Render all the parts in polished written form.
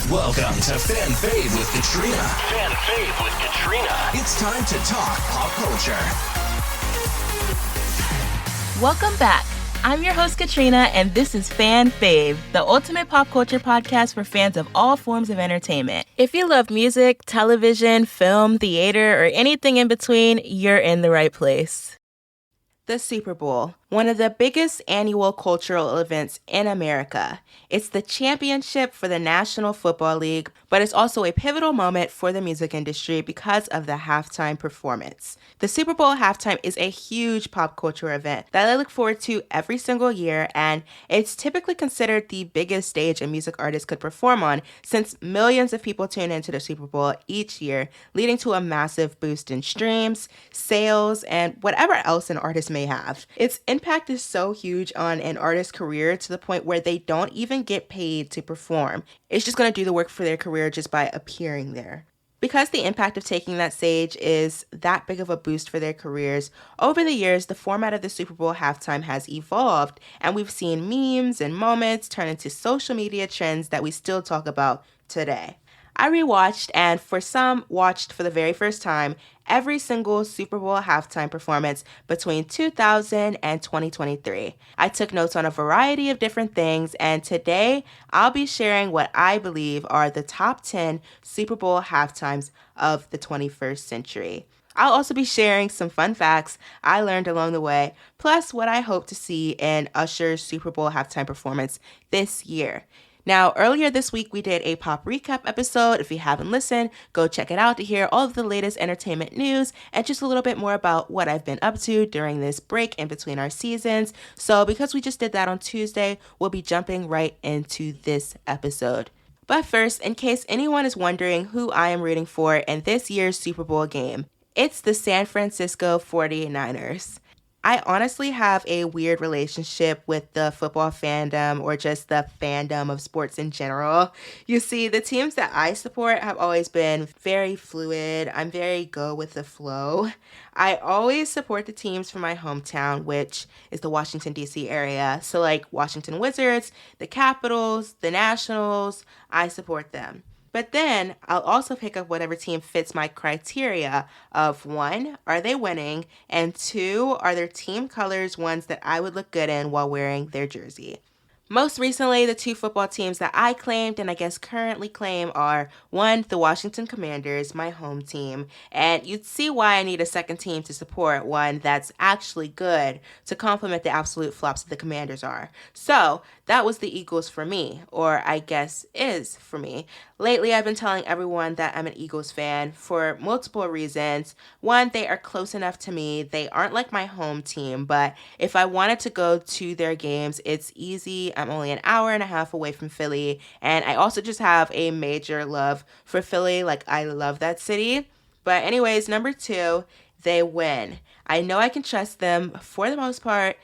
Welcome to Fan Fave with Katrina. Fan Fave with Katrina. It's time to talk pop culture. Welcome back. I'm your host, Katrina, and this is Fan Fave, the ultimate pop culture podcast for fans of all forms of entertainment. If you love music, television, film, theater, or anything in between, you're in the right place. The Super Bowl, one of the biggest annual cultural events in America. It's the championship for the National Football League, but it's also a pivotal moment for the music industry because of the halftime performance. The Super Bowl halftime is a huge pop culture event that I look forward to every single year, and it's typically considered the biggest stage a music artist could perform on since millions of people tune into the Super Bowl each year, leading to a massive boost in streams, sales, and whatever else an artist may have. Its impact is so huge on an artist's career to the point where they don't even get paid to perform. It's just going to do the work for their career just by appearing there. Because the impact of taking that stage is that big of a boost for their careers, over the years, the format of the Super Bowl halftime has evolved, and we've seen memes and moments turn into social media trends that we still talk about today. I rewatched, and for some, watched for the very first time, every single Super Bowl halftime performance between 2000 and 2023. I took notes on a variety of different things, and today I'll be sharing what I believe are the top 10 Super Bowl halftimes of the 21st century. I'll also be sharing some fun facts I learned along the way, plus what I hope to see in Usher's Super Bowl halftime performance this year. Now, earlier this week, we did a pop recap episode. If you haven't listened, go check it out to hear all of the latest entertainment news and just a little bit more about what I've been up to during this break in between our seasons. So because we just did that on Tuesday, we'll be jumping right into this episode. But first, in case anyone is wondering who I am rooting for in this year's Super Bowl game, it's the San Francisco 49ers. I honestly have a weird relationship with the football fandom or just the fandom of sports in general. You see, the teams that I support have always been very fluid. I'm very go with the flow. I always support the teams from my hometown, which is the Washington, D.C. area. So like Washington Wizards, the Capitals, the Nationals, I support them. But then I'll also pick up whatever team fits my criteria of 1, are they winning? And 2, are their team colors ones that I would look good in while wearing their jersey? Most recently, the 2 football teams that I claimed and I guess currently claim are 1, the Washington Commanders, my home team, and you'd see why I need a second team to support one that's actually good to complement the absolute flops that the Commanders are. So that was the Eagles for me, or I guess is for me. Lately, I've been telling everyone that I'm an Eagles fan for multiple reasons. 1, they are close enough to me. They aren't like my home team, but if I wanted to go to their games, it's easy. I'm only an hour and a half away from Philly, and I also just have a major love for Philly. Like, I love that city. But anyways, number 2, they win. I know I can trust them for the most part.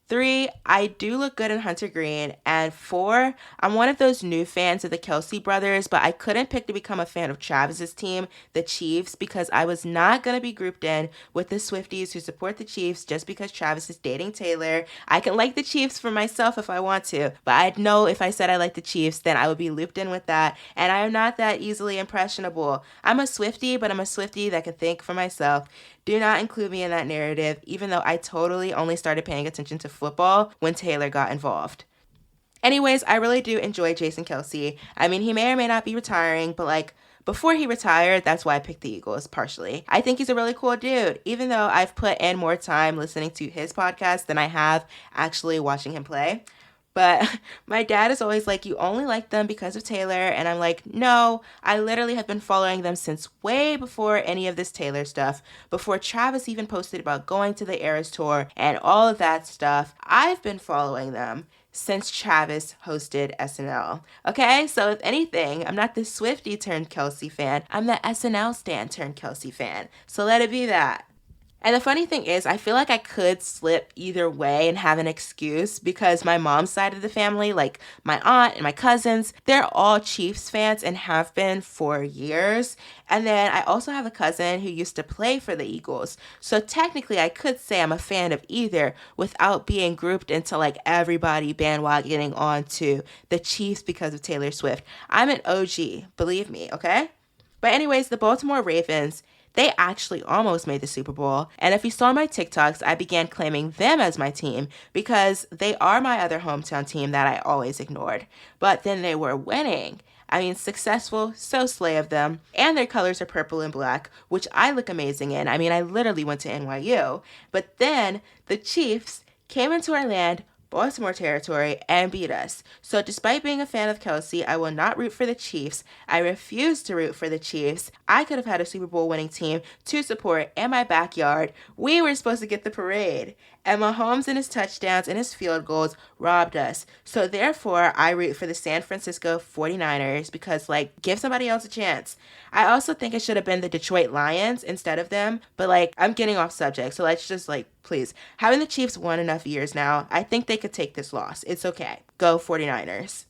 3, I do look good in Hunter Green. And 4, I'm one of those new fans of the Kelsey brothers, but I couldn't pick to become a fan of Travis's team, the Chiefs, because I was not going to be grouped in with the Swifties who support the Chiefs just because Travis is dating Taylor. I can like the Chiefs for myself if I want to, but I'd know if I said I like the Chiefs, then I would be looped in with that, and I am not that easily impressionable. I'm a Swiftie, but I'm a Swiftie that can think for myself. Do not include me in that narrative, even though I totally only started paying attention to football when Taylor got involved. Anyways, I really do enjoy Jason Kelsey. I mean, he may or may not be retiring, but like, before he retired, that's why I picked the Eagles, partially. I think he's a really cool dude, even though I've put in more time listening to his podcast than I have actually watching him play. But my dad is always like, you only like them because of Taylor. And I'm like, no, I literally have been following them since way before any of this Taylor stuff. Before Travis even posted about going to the Eras Tour and all of that stuff. I've been following them since Travis hosted SNL. Okay, so if anything, I'm not the Swiftie turned Kelsey fan. I'm the SNL stan turned Kelsey fan. So let it be that. And the funny thing is, I feel like I could slip either way and have an excuse because my mom's side of the family, like my aunt and my cousins, they're all Chiefs fans and have been for years. And then I also have a cousin who used to play for the Eagles. So technically, I could say I'm a fan of either without being grouped into like everybody bandwagoning onto the Chiefs because of Taylor Swift. I'm an OG, believe me, okay? But anyways, the Baltimore Ravens, they actually almost made the Super Bowl. And if you saw my TikToks, I began claiming them as my team because they are my other hometown team that I always ignored. But then they were winning. I mean, successful, so slay of them. And their colors are purple and black, which I look amazing in. I mean, I literally went to NYU. But then the Chiefs came into our land, Baltimore territory, and beat us. So despite being a fan of Kelsey, I will not root for the Chiefs. I refuse to root for the Chiefs. I could have had a Super Bowl winning team to support in my backyard. We were supposed to get the parade. And Mahomes and his touchdowns and his field goals robbed us. So therefore, I root for the San Francisco 49ers because, like, give somebody else a chance. I also think it should have been the Detroit Lions instead of them. But, like, I'm getting off subject. So let's just, like, please. Having the Chiefs won enough years now, I think they could take this loss. It's okay. Go 49ers.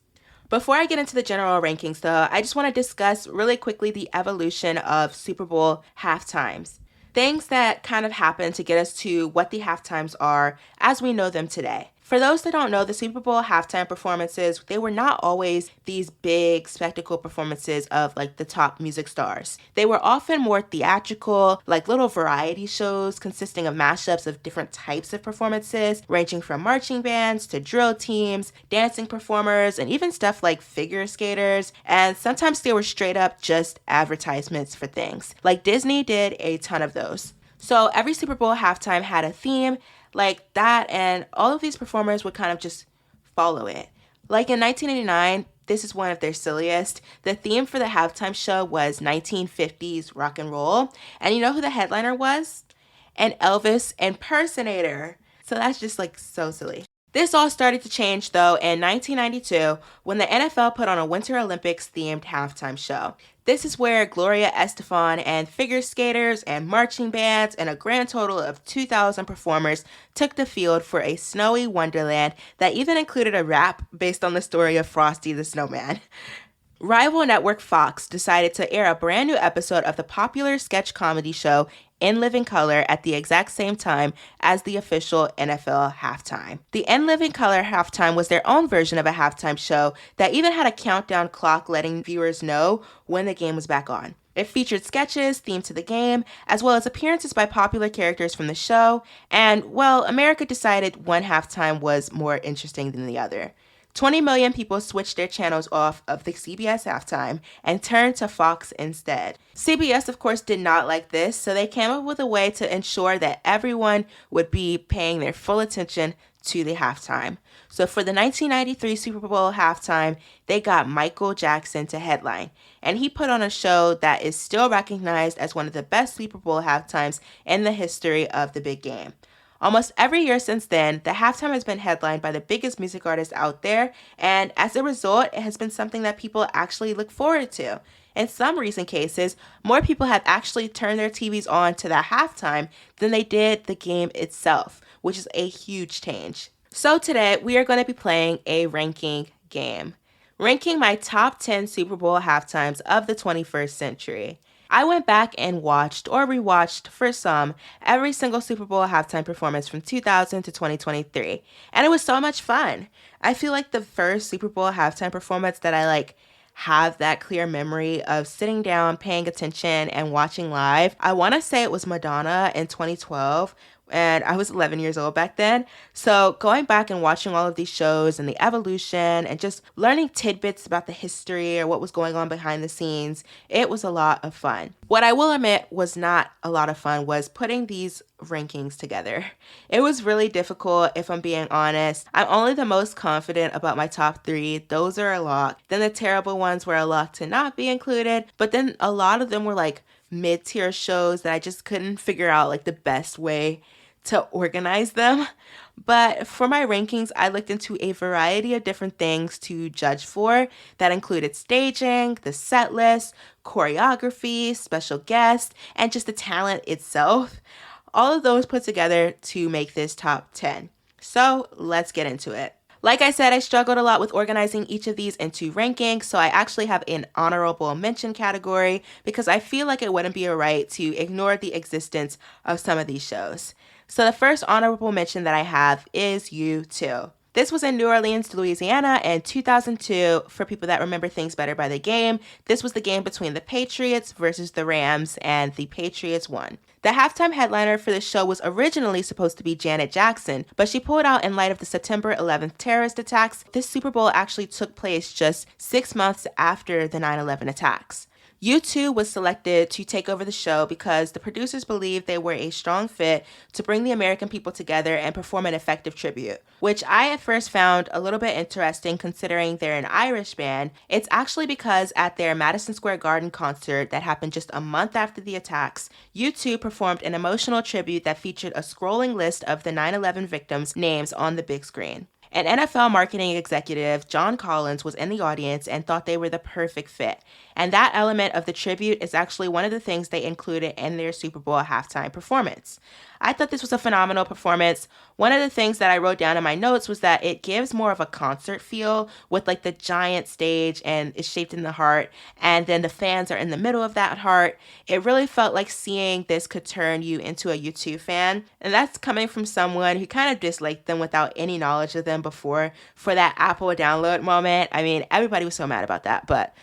Before I get into the general rankings, though, I just want to discuss really quickly the evolution of Super Bowl halftimes. Things that kind of happen to get us to what the halftimes are as we know them today. For those that don't know, the Super Bowl halftime performances, they were not always these big spectacle performances of like the top music stars. They were often more theatrical, like little variety shows consisting of mashups of different types of performances, ranging from marching bands to drill teams, dancing performers, and even stuff like figure skaters. And sometimes they were straight up just advertisements for things. Like Disney did a ton of those. So every Super Bowl halftime had a theme like that, and all of these performers would kind of just follow it. Like in 1989, this is one of their silliest. The theme for the halftime show was 1950s rock and roll. And you know who the headliner was? An Elvis impersonator. So that's just like so silly. This all started to change, though, in 1992 when the NFL put on a Winter Olympics themed halftime show. This is where Gloria Estefan and figure skaters and marching bands and a grand total of 2,000 performers took the field for a snowy wonderland that even included a rap based on the story of Frosty the Snowman. Rival network Fox decided to air a brand new episode of the popular sketch comedy show In Living Color at the exact same time as the official NFL halftime. The In Living Color halftime was their own version of a halftime show that even had a countdown clock letting viewers know when the game was back on. It featured sketches themed to the game, as well as appearances by popular characters from the show, and, well, America decided one halftime was more interesting than the other. 20 million people switched their channels off of the CBS halftime and turned to Fox instead. CBS, of course, did not like this, so they came up with a way to ensure that everyone would be paying their full attention to the halftime. So for the 1993 Super Bowl halftime, they got Michael Jackson to headline, and he put on a show that is still recognized as one of the best Super Bowl halftimes in the history of the big game. Almost every year since then, the halftime has been headlined by the biggest music artists out there, and as a result, it has been something that people actually look forward to. In some recent cases, more people have actually turned their TVs on to that halftime than they did the game itself, which is a huge change. So today, we are going to be playing a ranking game, ranking my top 10 Super Bowl halftimes of the 21st century. I went back and watched or rewatched, for some, every single Super Bowl halftime performance from 2000 to 2023, and it was so much fun. I feel like the first Super Bowl halftime performance that I have that clear memory of sitting down, paying attention, and watching live, I want to say it was Madonna in 2012, and I was 11 years old back then. So going back and watching all of these shows and the evolution and just learning tidbits about the history or what was going on behind the scenes, it was a lot of fun. What I will admit was not a lot of fun was putting these rankings together. It was really difficult, if I'm being honest. I'm only the most confident about my top 3. Those are a lock. Then the terrible ones were a lock to not be included. But then a lot of them were mid-tier shows that I just couldn't figure out the best way to organize them. But for my rankings, I looked into a variety of different things to judge for that included staging, the set list, choreography, special guests, and just the talent itself. all of those put together to make this top 10. So let's get into it. Like I said, I struggled a lot with organizing each of these into rankings, so I actually have an honorable mention category because I feel like it wouldn't be right to ignore the existence of some of these shows. So the first honorable mention that I have is U2. This was in New Orleans, Louisiana in 2002. For people that remember things better by the game, this was the game between the Patriots versus the Rams, and the Patriots won. The halftime headliner for the show was originally supposed to be Janet Jackson, but she pulled out in light of the September 11th terrorist attacks. This Super Bowl actually took place just 6 months after the 9/11 attacks. U2 was selected to take over the show because the producers believed they were a strong fit to bring the American people together and perform an effective tribute, which I at first found a little bit interesting considering they're an Irish band. It's actually because at their Madison Square Garden concert that happened just a month after the attacks, U2 performed an emotional tribute that featured a scrolling list of the 9/11 victims' names on the big screen. An NFL marketing executive, John Collins, was in the audience and thought they were the perfect fit. And that element of the tribute is actually one of the things they included in their Super Bowl halftime performance. I thought this was a phenomenal performance. One of the things that I wrote down in my notes was that it gives more of a concert feel with like the giant stage and it's shaped in the heart, and then the fans are in the middle of that heart. It really felt like seeing this could turn you into a U2 fan, and that's coming from someone who kind of disliked them without any knowledge of them before for that Apple download moment. I mean, everybody was so mad about that, but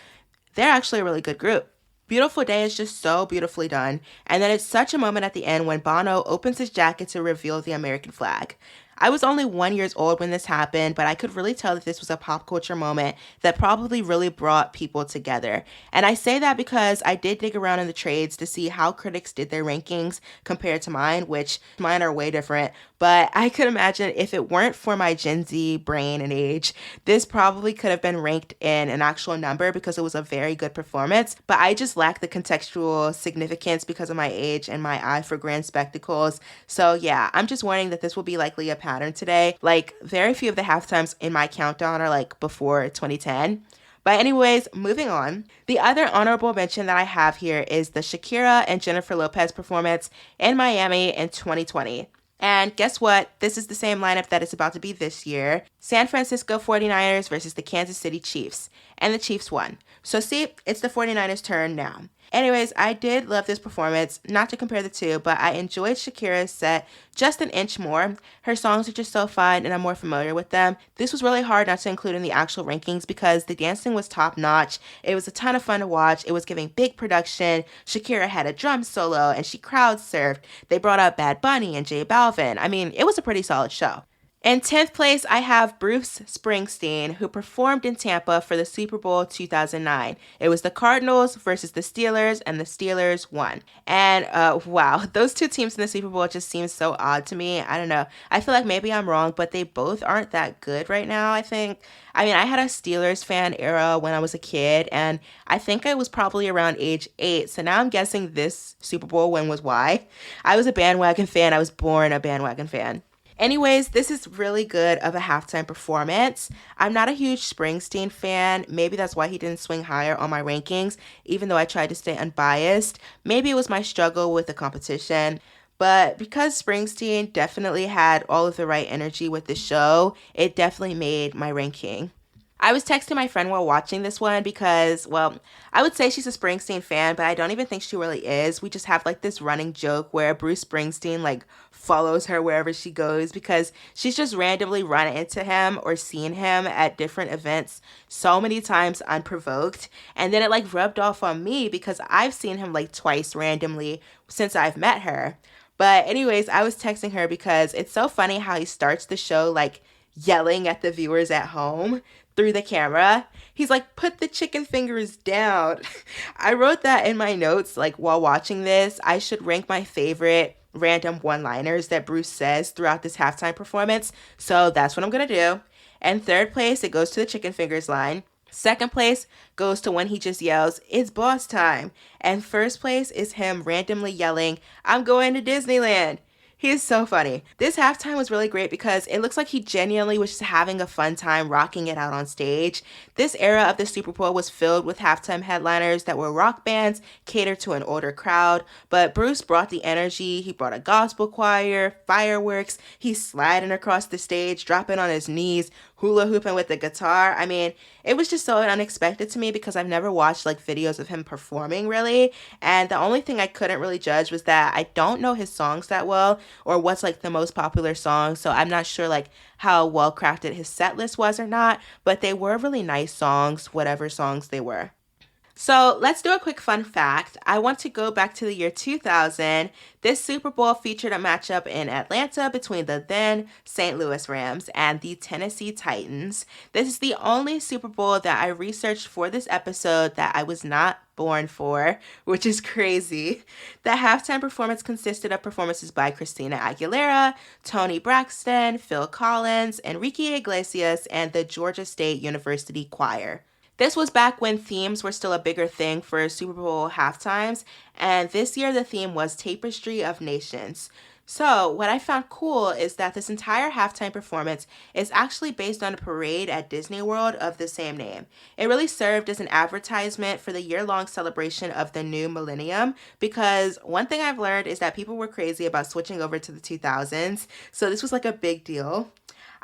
they're actually a really good group. Beautiful Day is just so beautifully done, and then it's such a moment at the end when Bono opens his jacket to reveal the American flag. I was only 1 year old when this happened, but I could really tell that this was a pop culture moment that probably really brought people together. And I say that because I did dig around in the trades to see how critics did their rankings compared to mine, which mine are way different. But I could imagine if it weren't for my Gen Z brain and age, this probably could have been ranked in an actual number because it was a very good performance. But I just lack the contextual significance because of my age and my eye for grand spectacles. So yeah, I'm just warning that this will be likely a pattern today. Like, very few of the halftimes in my countdown are like before 2010. But anyways, moving on. The other honorable mention that I have here is the Shakira and Jennifer Lopez performance in Miami in 2020. And guess what? This is the same lineup that is about to be this year. San Francisco 49ers versus the Kansas City Chiefs. And the Chiefs won. So see, it's the 49ers' turn now. Anyways, I did love this performance, not to compare the two, but I enjoyed Shakira's set just an inch more. Her songs are just so fun and I'm more familiar with them. This was really hard not to include in the actual rankings because the dancing was top notch. It was a ton of fun to watch. It was giving big production. Shakira had a drum solo and she crowd surfed. They brought out Bad Bunny and J Balvin. I mean, it was a pretty solid show. In 10th place, I have Bruce Springsteen, who performed in Tampa for the Super Bowl 2009. It was the Cardinals versus the Steelers, and the Steelers won. And wow, those two teams in the Super Bowl just seem so odd to me. I don't know. I feel like maybe I'm wrong, but they both aren't that good right now, I think. I mean, I had a Steelers fan era when I was a kid, and I think I was probably around age 8. So now I'm guessing this Super Bowl win was why. I was a bandwagon fan. I was born a bandwagon fan. Anyways, this is really good of a halftime performance. I'm not a huge Springsteen fan. Maybe that's why he didn't swing higher on my rankings, even though I tried to stay unbiased. Maybe it was my struggle with the competition. But because Springsteen definitely had all of the right energy with the show, it definitely made my ranking. I was texting my friend while watching this one because, well, I would say she's a Springsteen fan, but I don't even think she really is. We just have like this running joke where Bruce Springsteen like follows her wherever she goes because she's just randomly run into him or seen him at different events so many times unprovoked. And then it like rubbed off on me because I've seen him like twice randomly since I've met her. But anyways, I was texting her because it's so funny how he starts the show like yelling at the viewers at home through the camera. He's like, put the chicken fingers down. I wrote that in my notes, like while watching this. I should rank my favorite random one-liners that Bruce says throughout this halftime performance. So that's what I'm going to do. And third place, it goes to the chicken fingers line. Second place goes to when he just yells, it's boss time. And first place is him randomly yelling, I'm going to Disneyland. He is so funny. This halftime was really great because it looks like he genuinely was just having a fun time rocking it out on stage. This era of the Super Bowl was filled with halftime headliners that were rock bands catered to an older crowd, but Bruce brought the energy. He brought a gospel choir, fireworks, he's sliding across the stage, dropping on his knees, hula hooping with the guitar. I mean, it was just so unexpected to me because I've never watched like videos of him performing really, and the only thing I couldn't really judge was that I don't know his songs that well or what's like the most popular song, so I'm not sure like how well crafted his set list was or not, but they were really nice songs, whatever songs they were. So let's do a quick fun fact. I want to go back to the year 2000. This Super Bowl featured a matchup in Atlanta between the then St. Louis Rams and the Tennessee Titans. This is the only Super Bowl that I researched for this episode that I was not born for, which is crazy. The halftime performance consisted of performances by Christina Aguilera, Toni Braxton, Phil Collins, Enrique Iglesias, and the Georgia State University Choir. This was back when themes were still a bigger thing for Super Bowl halftimes, and this year the theme was Tapestry of Nations. So, what I found cool is that this entire halftime performance is actually based on a parade at Disney World of the same name. It really served as an advertisement for the year-long celebration of the new millennium, because one thing I've learned is that people were crazy about switching over to the 2000s, so this was like a big deal.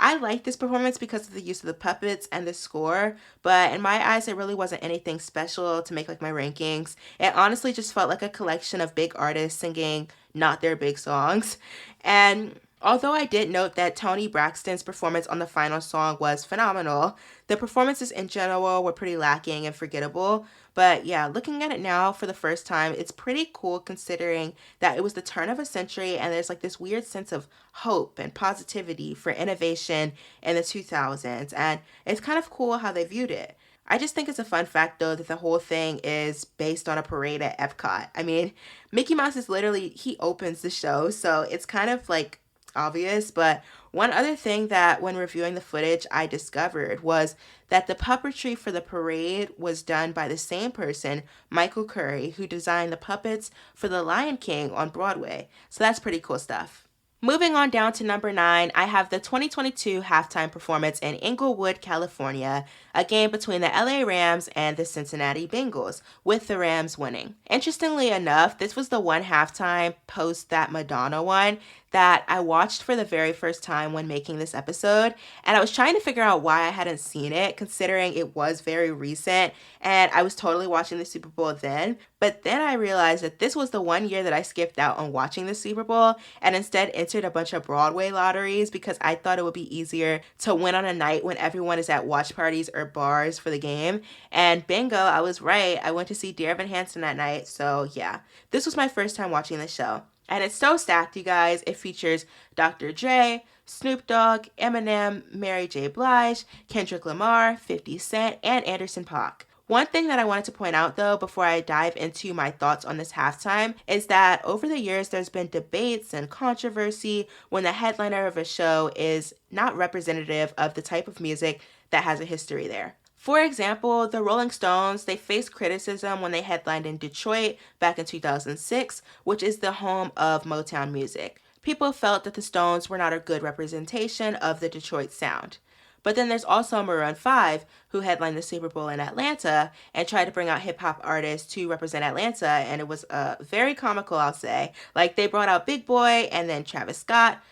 I liked this performance because of the use of the puppets and the score, but in my eyes, it really wasn't anything special to make like my rankings. It honestly just felt like a collection of big artists singing not their big songs. And although I did note that Toni Braxton's performance on the final song was phenomenal, the performances in general were pretty lacking and forgettable. But yeah, looking at it now for the first time, it's pretty cool considering that it was the turn of a century and there's like this weird sense of hope and positivity for innovation in the 2000s. And it's kind of cool how they viewed it. I just think it's a fun fact, though, that the whole thing is based on a parade at Epcot. I mean, Mickey Mouse is literally, he opens the show, so it's kind of like obvious, but one other thing that when reviewing the footage I discovered was that the puppetry for the parade was done by the same person, Michael Curry, who designed the puppets for The Lion King on Broadway. So that's pretty cool stuff. Moving on down to number 9, I have the 2022 halftime performance in Inglewood, California, a game between the LA Rams and the Cincinnati Bengals, with the Rams winning. Interestingly enough, this was the one halftime post that Madonna one that I watched for the very first time when making this episode, and I was trying to figure out why I hadn't seen it, considering it was very recent, and I was totally watching the Super Bowl then, but then I realized that this was the one year that I skipped out on watching the Super Bowl, and instead entered a bunch of Broadway lotteries because I thought it would be easier to win on a night when everyone is at watch parties or bars for the game, and bingo, I was right, I went to see Dear Evan Hansen that night, so yeah, this was my first time watching the show. And it's so stacked, you guys. It features Dr. Dre, Snoop Dogg, Eminem, Mary J. Blige, Kendrick Lamar, 50 Cent, and Anderson .Paak. One thing that I wanted to point out, though, before I dive into my thoughts on this halftime, is that over the years, there's been debates and controversy when the headliner of a show is not representative of the type of music that has a history there. For example, the Rolling Stones, they faced criticism when they headlined in Detroit back in 2006, which is the home of Motown music. People felt that the Stones were not a good representation of the Detroit sound. But then there's also Maroon 5, who headlined the Super Bowl in Atlanta and tried to bring out hip-hop artists to represent Atlanta, and it was very comical, I'll say. Like, they brought out Big Boy and then Travis Scott.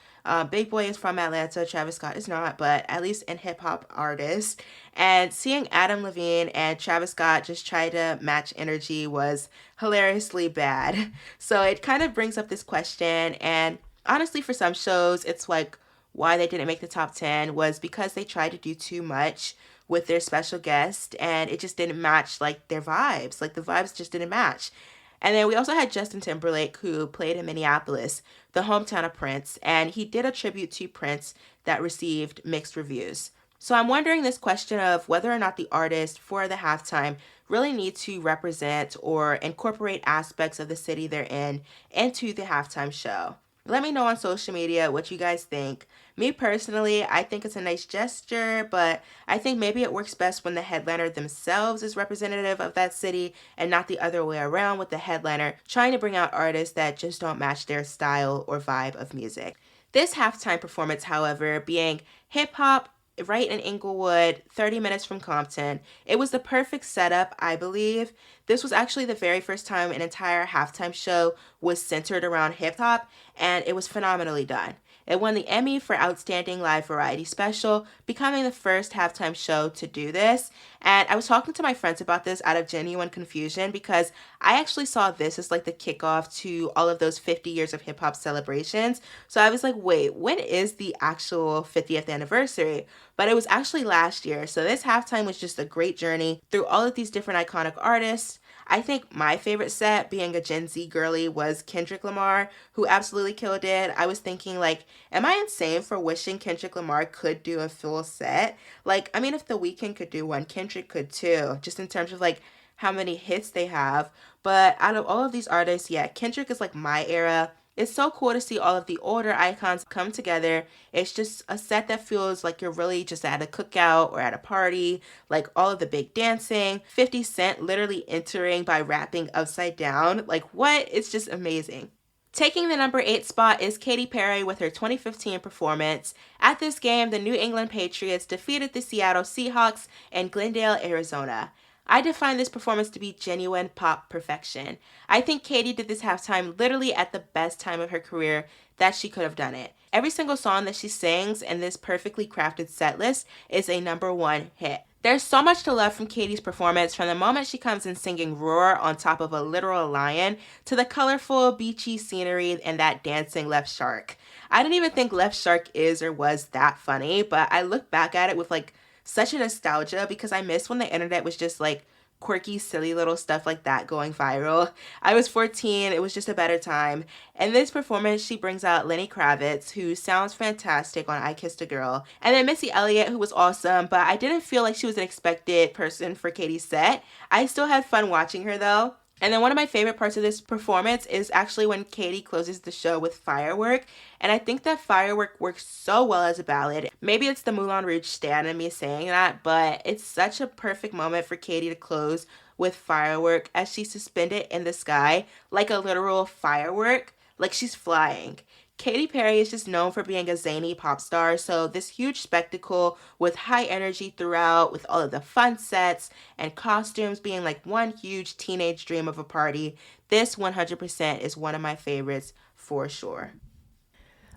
Big Boy is from Atlanta, Travis Scott is not, but at least in hip-hop artists. And seeing Adam Levine and Travis Scott just try to match energy was hilariously bad. So it kind of brings up this question, and honestly, for some shows, it's like why they didn't make the top 10 was because they tried to do too much with their special guest, and it just didn't match like their vibes. Like the vibes just didn't match. And then we also had Justin Timberlake, who played in Minneapolis, the hometown of Prince, and he did a tribute to Prince that received mixed reviews. So I'm wondering this question of whether or not the artist for the halftime really need to represent or incorporate aspects of the city they're in into the halftime show. Let me know on social media what you guys think. Me personally, I think it's a nice gesture, but I think maybe it works best when the headliner themselves is representative of that city and not the other way around with the headliner trying to bring out artists that just don't match their style or vibe of music. This halftime performance, however, being hip hop, right in Inglewood, 30 minutes from Compton. It was the perfect setup, I believe. This was actually the very first time an entire halftime show was centered around hip hop, and it was phenomenally done. It won the Emmy for Outstanding Live Variety Special, becoming the first halftime show to do this. And I was talking to my friends about this out of genuine confusion because I actually saw this as like the kickoff to all of those 50 years of hip hop celebrations. So I was like, wait, when is the actual 50th anniversary? But it was actually last year. So this halftime was just a great journey through all of these different iconic artists. I think my favorite set, being a Gen Z girly, was Kendrick Lamar, who absolutely killed it. I was thinking, like, am I insane for wishing Kendrick Lamar could do a full set? Like, I mean, if The Weeknd could do one, Kendrick could too, just in terms of, like, how many hits they have. But out of all of these artists, yeah, Kendrick is, like, my era. It's so cool to see all of the older icons come together. It's just a set that feels like you're really just at a cookout or at a party, like all of the big dancing, 50 Cent literally entering by rapping upside down. Like what? It's just amazing. Taking the number 8 spot is Katy Perry with her 2015 performance. At this game, the New England Patriots defeated the Seattle Seahawks in Glendale, Arizona. I define this performance to be genuine pop perfection. I think Katy did this halftime literally at the best time of her career that she could have done it. Every single song that she sings in this perfectly crafted set list is a number 1 hit. There's so much to love from Katy's performance, from the moment she comes in singing Roar on top of a literal lion to the colorful, beachy scenery and that dancing left shark. I didn't even think Left Shark is or was that funny, but I look back at it with like such a nostalgia because I miss when the internet was just like quirky, silly little stuff like that going viral. I was 14, it was just a better time. In this performance, she brings out Lenny Kravitz, who sounds fantastic on I Kissed a Girl, and then Missy Elliott, who was awesome, but I didn't feel like she was an expected person for Katy's set. I still had fun watching her though. And then one of my favorite parts of this performance is actually when Katy closes the show with Firework. And I think that Firework works so well as a ballad. Maybe it's the Moulin Rouge stan in me saying that, but it's such a perfect moment for Katy to close with Firework as she's suspended in the sky like a literal firework, like she's flying. Katy Perry is just known for being a zany pop star, so this huge spectacle with high energy throughout, with all of the fun sets and costumes being like one huge teenage dream of a party, this 100% is one of my favorites for sure.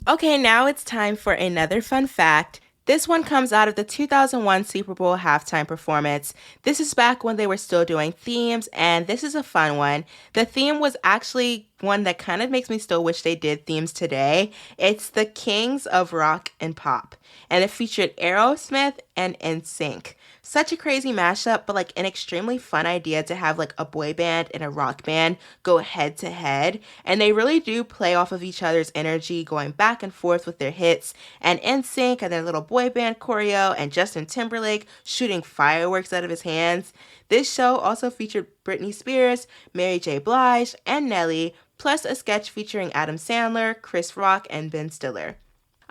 Okay, now it's time for another fun fact. This one comes out of the 2001 Super Bowl halftime performance. This is back when they were still doing themes, and this is a fun one. The theme was actually one that kind of makes me still wish they did themes today. It's the Kings of Rock and Pop, and it featured Aerosmith and NSYNC. Such a crazy mashup, but like an extremely fun idea to have like a boy band and a rock band go head to head. And they really do play off of each other's energy, going back and forth with their hits. And NSYNC and their little boy band choreo, and Justin Timberlake shooting fireworks out of his hands. This show also featured Britney Spears, Mary J. Blige, and Nelly, plus a sketch featuring Adam Sandler, Chris Rock, and Ben Stiller.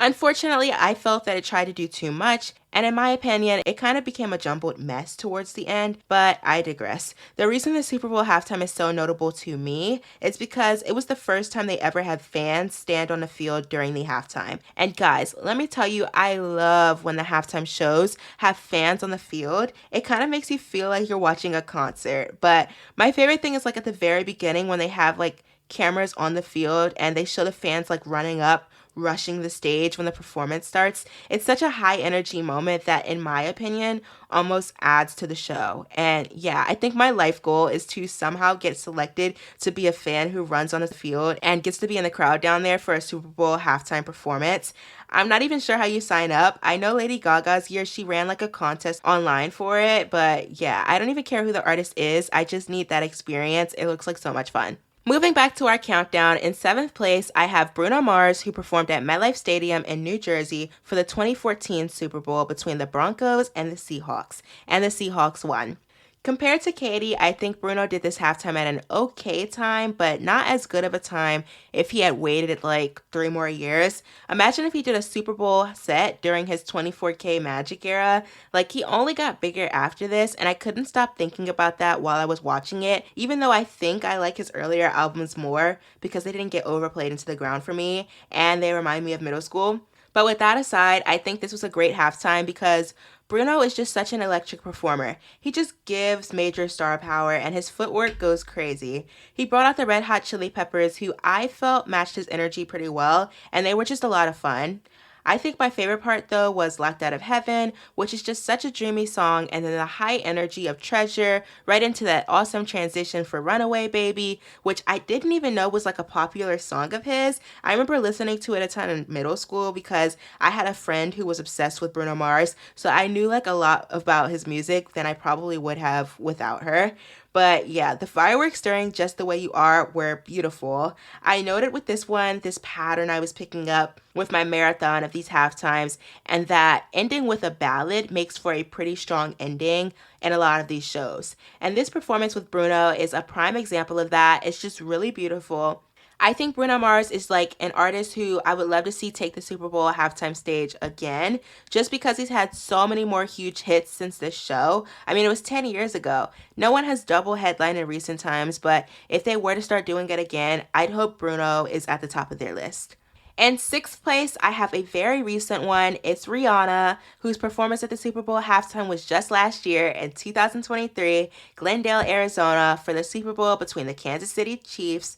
Unfortunately, I felt that it tried to do too much, and in my opinion, it kind of became a jumbled mess towards the end, but I digress. The reason the Super Bowl halftime is so notable to me is because it was the first time they ever had fans stand on the field during the halftime. And guys, let me tell you, I love when the halftime shows have fans on the field. It kind of makes you feel like you're watching a concert, but my favorite thing is like at the very beginning when they have like cameras on the field and they show the fans like running up, rushing the stage when the performance starts. It's such a high energy moment that, in my opinion, almost adds to the show. And yeah, I think my life goal is to somehow get selected to be a fan who runs on the field and gets to be in the crowd down there for a Super Bowl halftime performance. I'm not even sure how you sign up. I know Lady Gaga's year, she ran like a contest online for it, but yeah, I don't even care who the artist is. I just need that experience. It looks like so much fun. Moving back to our countdown, in 7th place, I have Bruno Mars, who performed at MetLife Stadium in New Jersey for the 2014 Super Bowl between the Broncos and the Seahawks. And the Seahawks won. Compared to Katie, I think Bruno did this halftime at an okay time, but not as good of a time if he had waited like 3 more years. Imagine if he did a Super Bowl set during his 24K Magic era. Like, he only got bigger after this, and I couldn't stop thinking about that while I was watching it, even though I think I like his earlier albums more because they didn't get overplayed into the ground for me, and they remind me of middle school. But with that aside, I think this was a great halftime because Bruno is just such an electric performer. He just gives major star power and his footwork goes crazy. He brought out the Red Hot Chili Peppers, who I felt matched his energy pretty well, and they were just a lot of fun. I think my favorite part though was Locked Out of Heaven, which is just such a dreamy song, and then the high energy of Treasure right into that awesome transition for Runaway Baby, which I didn't even know was like a popular song of his. I remember listening to it a ton in middle school because I had a friend who was obsessed with Bruno Mars, so I knew like a lot about his music than I probably would have without her. But yeah, the fireworks during Just the Way You Are were beautiful. I noted with this one, this pattern I was picking up with my marathon of these halftimes, and that ending with a ballad makes for a pretty strong ending in a lot of these shows. And this performance with Bruno is a prime example of that. It's just really beautiful. I think Bruno Mars is like an artist who I would love to see take the Super Bowl halftime stage again, just because he's had so many more huge hits since this show. I mean, it was 10 years ago. No one has double headlined in recent times, but if they were to start doing it again, I'd hope Bruno is at the top of their list. In sixth place, I have a very recent one. It's Rihanna, whose performance at the Super Bowl halftime was just last year in 2023, Glendale, Arizona, for the Super Bowl between the Kansas City Chiefs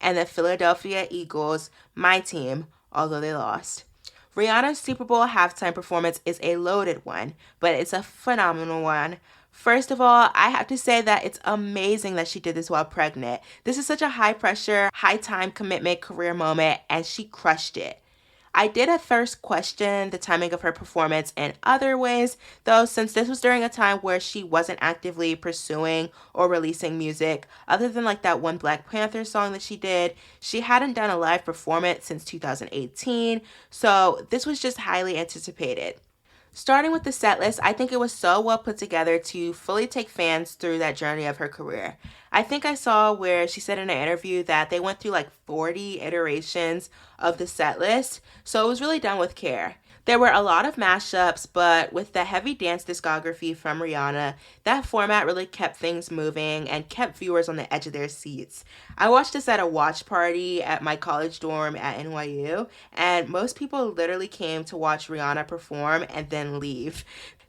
and the Philadelphia Eagles, my team, although they lost. Rihanna's Super Bowl halftime performance is a loaded one, but it's a phenomenal one. First of all, I have to say that it's amazing that she did this while pregnant. This is such a high pressure, high time commitment career moment, and she crushed it. I did at first question the timing of her performance in other ways, though, since this was during a time where she wasn't actively pursuing or releasing music, other than like that one Black Panther song that she did. She hadn't done a live performance since 2018, so this was just highly anticipated. Starting with the set list, I think it was so well put together to fully take fans through that journey of her career. I think I saw where she said in an interview that they went through like 40 iterations of the set list, so it was really done with care. There were a lot of mashups, but with the heavy dance discography from Rihanna, that format really kept things moving and kept viewers on the edge of their seats. I watched this at a watch party at my college dorm at NYU, and most people literally came to watch Rihanna perform and then leave.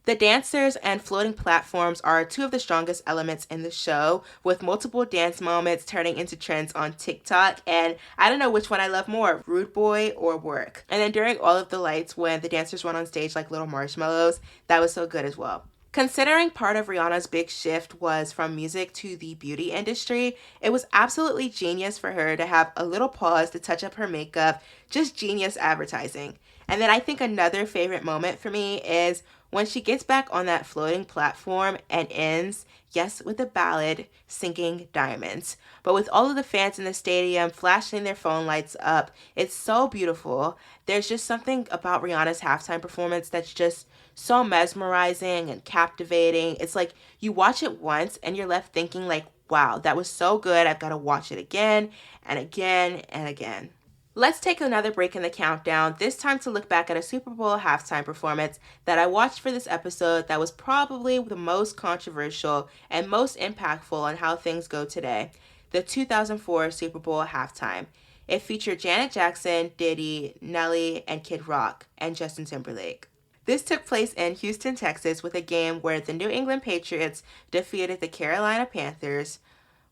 The dancers and floating platforms are two of the strongest elements in the show, with multiple dance moments turning into trends on TikTok, and I don't know which one I love more, Rude Boy or Work. And then during all of the lights, when the dancers went on stage like little marshmallows, that was so good as well. Considering part of Rihanna's big shift was from music to the beauty industry, it was absolutely genius for her to have a little pause to touch up her makeup, just genius advertising. And then I think another favorite moment for me is when she gets back on that floating platform and ends, yes, with a ballad, Sinking Diamonds. But with all of the fans in the stadium flashing their phone lights up, it's so beautiful. There's just something about Rihanna's halftime performance that's just so mesmerizing and captivating. It's like you watch it once and you're left thinking like, wow, that was so good. I've got to watch it again and again and again. Let's take another break in the countdown, this time to look back at a Super Bowl halftime performance that I watched for this episode that was probably the most controversial and most impactful on how things go today, the 2004 Super Bowl halftime. It featured Janet Jackson, Diddy, Nelly, and Kid Rock, and Justin Timberlake. This took place in Houston, Texas, with a game where the New England Patriots defeated the Carolina Panthers.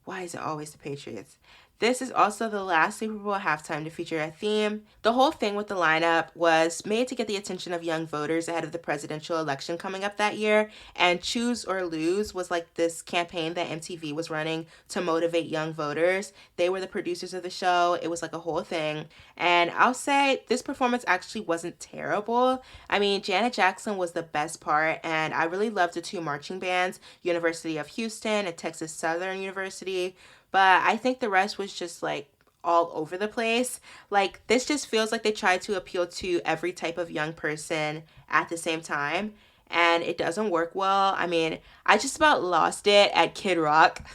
Why is it always the Patriots? This is also the last Super Bowl halftime to feature a theme. The whole thing with the lineup was made to get the attention of young voters ahead of the presidential election coming up that year, and Choose or Lose was like this campaign that MTV was running to motivate young voters. They were the producers of the show. It was like a whole thing. And I'll say this performance actually wasn't terrible. I mean, Janet Jackson was the best part, and I really loved the two marching bands, University of Houston and Texas Southern University. But I think the rest was just like all over the place. Like, this just feels like they tried to appeal to every type of young person at the same time. and it doesn't work well. I mean, I just about lost it at Kid Rock.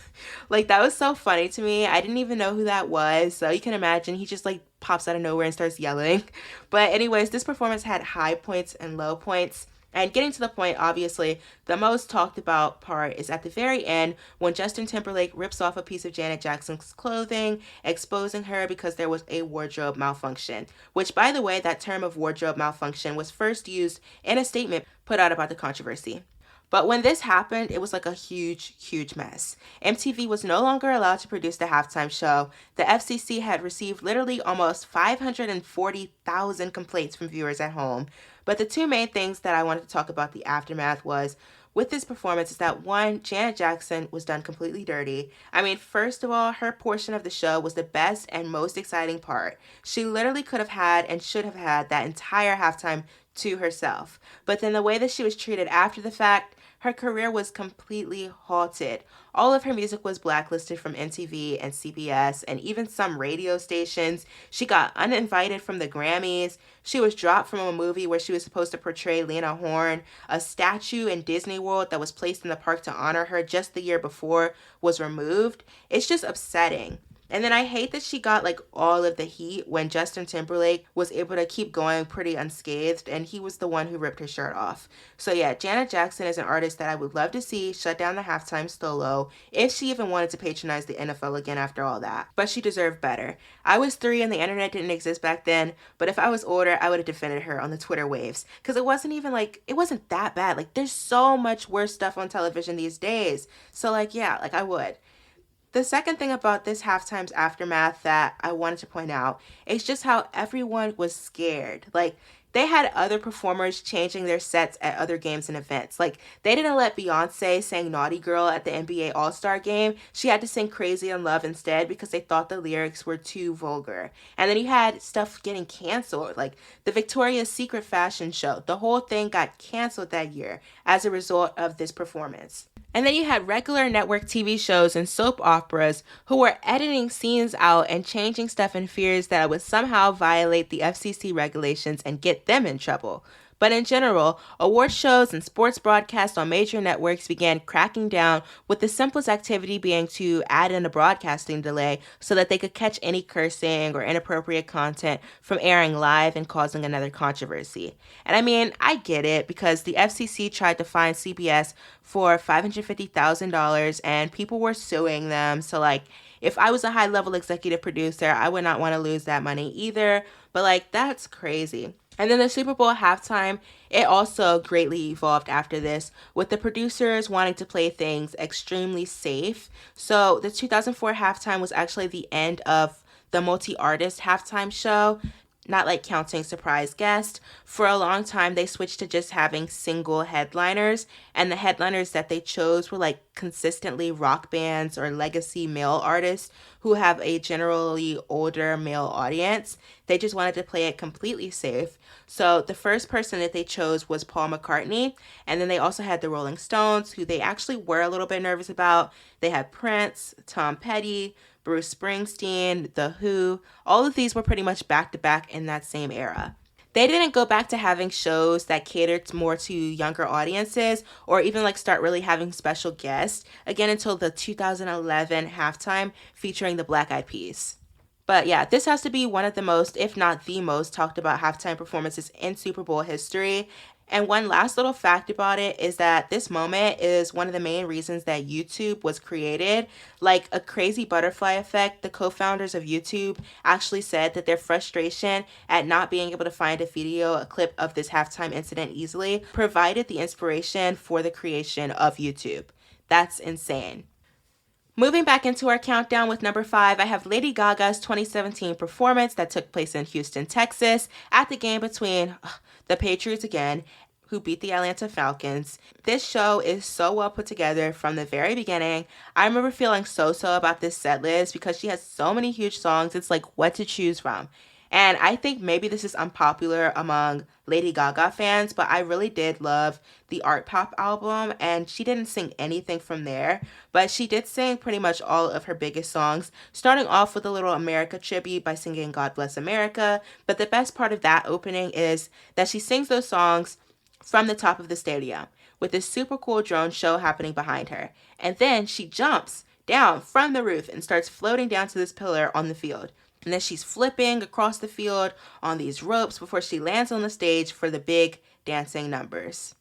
Like, that was so funny to me. I didn't even know who that was. So you can imagine he just like pops out of nowhere and starts yelling. But anyways, this performance had high points and low points. And getting to the point, obviously, the most talked about part is at the very end when Justin Timberlake rips off a piece of Janet Jackson's clothing, exposing her because there was a wardrobe malfunction. Which, by the way, that term of wardrobe malfunction was first used in a statement put out about the controversy. But when this happened, it was like a huge, huge mess. MTV was no longer allowed to produce the halftime show. The FCC had received literally almost 540,000 complaints from viewers at home. But the two main things that I wanted to talk about the aftermath was with this performance is that one, Janet Jackson was done completely dirty. I mean, first of all, her portion of the show was the best and most exciting part. She literally could have had and should have had that entire halftime to herself. But then the way that she was treated after the fact, her career was completely halted. All of her music was blacklisted from MTV and CBS and even some radio stations. She got uninvited from the Grammys. She was dropped from a movie where she was supposed to portray Lena Horne. A statue in Disney World that was placed in the park to honor her just the year before was removed. It's just upsetting. And then I hate that she got like all of the heat when Justin Timberlake was able to keep going pretty unscathed and he was the one who ripped her shirt off. So yeah, Janet Jackson is an artist that I would love to see shut down the halftime solo if she even wanted to patronize the NFL again after all that. But she deserved better. I was 3 and the internet didn't exist back then, but if I was older, I would have defended her on the Twitter waves. Because it wasn't that bad. Like, there's so much worse stuff on television these days. So like, yeah, like I would. The second thing about this halftime's aftermath that I wanted to point out is just how everyone was scared. Like, they had other performers changing their sets at other games and events. Like, they didn't let Beyonce sing Naughty Girl at the NBA All-Star game. She had to sing Crazy in Love instead because they thought the lyrics were too vulgar. And then you had stuff getting canceled, like the Victoria's Secret fashion show. The whole thing got canceled that year as a result of this performance. And then you had regular network TV shows and soap operas who were editing scenes out and changing stuff in fears that it would somehow violate the FCC regulations and get them in trouble. But in general, award shows and sports broadcasts on major networks began cracking down, with the simplest activity being to add in a broadcasting delay so that they could catch any cursing or inappropriate content from airing live and causing another controversy. And I mean, I get it because the FCC tried to fine CBS for $550,000 and people were suing them. So like, if I was a high-level executive producer, I would not want to lose that money either. But like, that's crazy. And then the Super Bowl halftime, it also greatly evolved after this, with the producers wanting to play things extremely safe. So the 2004 halftime was actually the end of the multi-artist halftime show, not like counting surprise guests. For a long time, they switched to just having single headliners, and the headliners that they chose were like consistently rock bands or legacy male artists who have a generally older male audience. They just wanted to play it completely safe. So the first person that they chose was Paul McCartney, and then they also had the Rolling Stones, who they actually were a little bit nervous about. They had Prince, Tom Petty, Bruce Springsteen, The Who. All of these were pretty much back-to-back in that same era. They didn't go back to having shows that catered more to younger audiences or even like start really having special guests again until the 2011 halftime featuring the Black Eyed Peas. But yeah, this has to be one of the most, if not the most, talked about halftime performances in Super Bowl history. And one last little fact about it is that this moment is one of the main reasons that YouTube was created. Like a crazy butterfly effect, the co-founders of YouTube actually said that their frustration at not being able to find a clip of this halftime incident easily, provided the inspiration for the creation of YouTube. That's insane. Moving back into our countdown with number 5, I have Lady Gaga's 2017 performance that took place in Houston, Texas, at the game between the Patriots again, who beat the Atlanta Falcons. This show is so well put together from the very beginning. I remember feeling so about this set list because she has so many huge songs. It's like what to choose from. And I think maybe this is unpopular among Lady Gaga fans, but I really did love the Art Pop album, and she didn't sing anything from there, but she did sing pretty much all of her biggest songs, starting off with a little America tribute by singing God Bless America. But the best part of that opening is that she sings those songs from the top of the stadium with this super cool drone show happening behind her. And then she jumps down from the roof and starts floating down to this pillar on the field. And then she's flipping across the field on these ropes before she lands on the stage for the big dancing numbers.